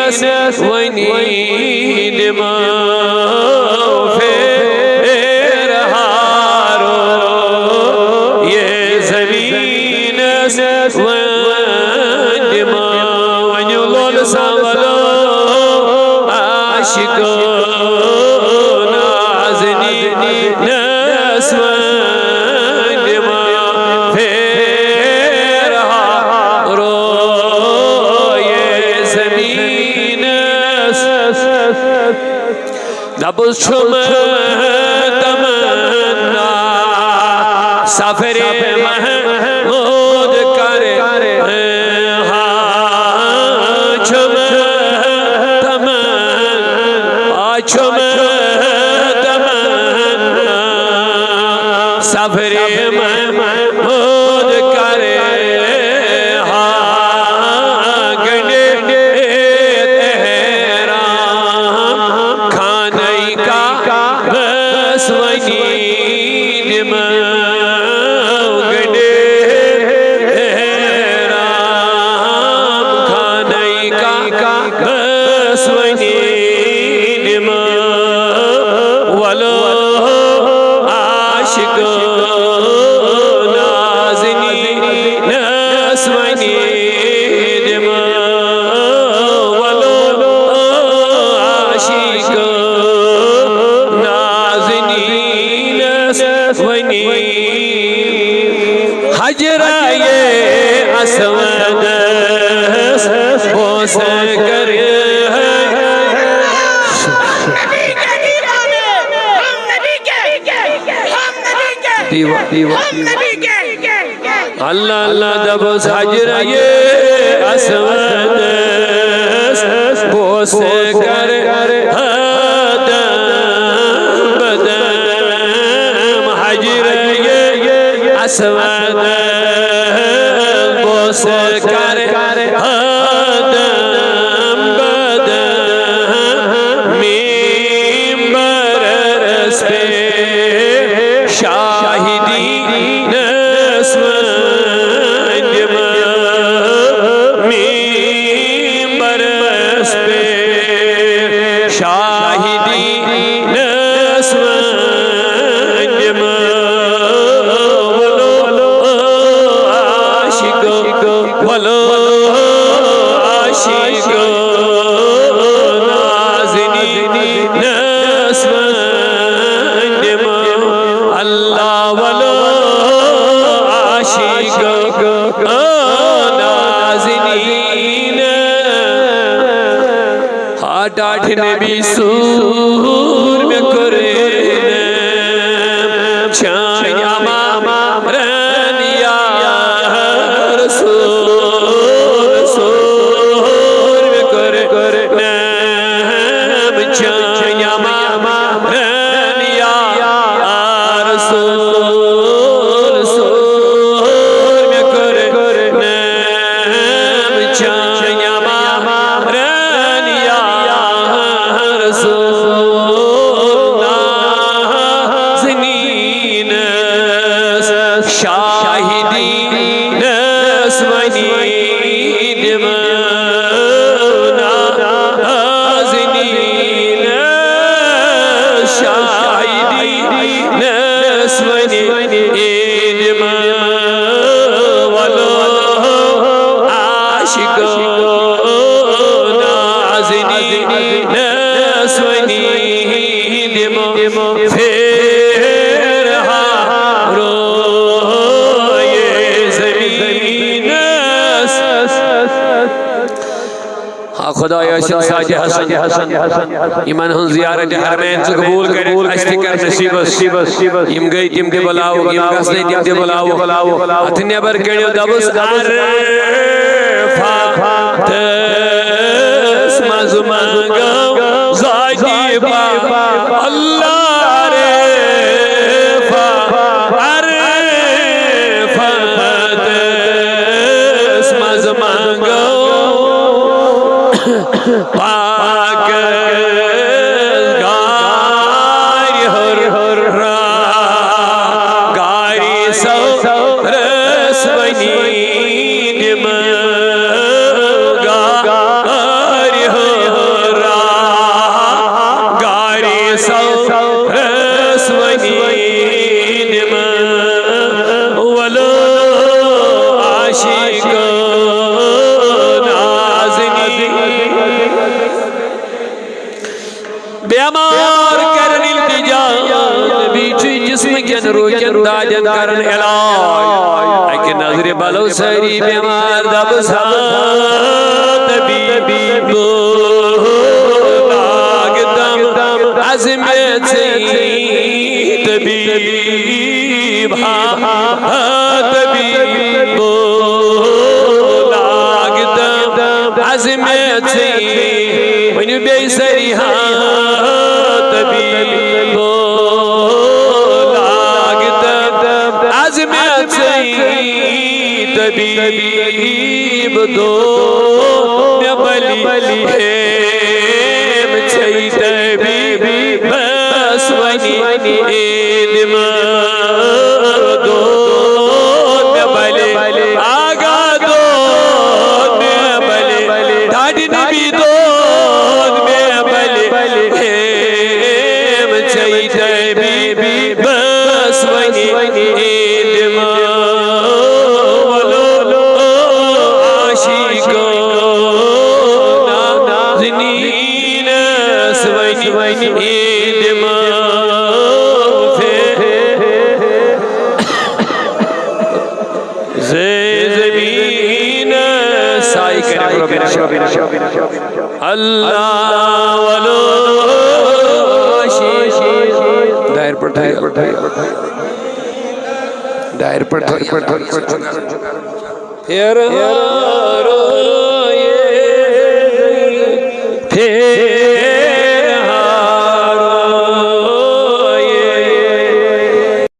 वनी निमा फेर हारो ये ज़मीन वनिमा वन्यु लोल सांवलो आशिको नाज़नी नस्वनिमा फेर हारो ये ज़मीन दबुल तमन्ना सफरे महमूद करे छुम तमन्ना सफरे महमूद करे हजराए असवद बोस कर अल्लाह अल्लाह दब हजराए असवद बोस कर असवद बोस कर हदम बदम मिंबर पे शाहिदी नस्वंजमा मिंबर पे शाहिदी नस्वंजमा बोलो आशिको नाज़नी नस्वंजमा अल्लाह बोलो आशिको नाज़नी आठ नबी सूर में करे छाया मामा रनिया शाहिदी नस्वनी नाज़नी शाहिदी नस्वनी वलो आशिको नाज़नी नस्वनी फेर हारो खुदा साजे हसन इमन हन ज़ियारत हरमैन से कबूल करे अस्तिकर नसीबस इम गई तिम दे बुलाओ इम गसने तिम दे बुलाओ अथने बर कड़ियो दबस अरफात मज़मंगो ज़ाती बाबा अल्लाह रे अरफात मज़मंगो पाक गारी हर गारी सौ रसवनी गारी हर कन रूकन दादन करन इलाज अके नजर बलो सारी बीमार दब तबीब लाग दम अज़मत तबीब तबीब लाग दम अज़मत वनु बेसरी तबीब लाग दम अज़मत तबीब दो मैं बली हेम छई तबीब बस वनी इल्म दो मैं बली आगा दो मैं बली ढाडी नबी दो मैं बली हेम छई तबीब बस वनी इल्म दायर पर फिर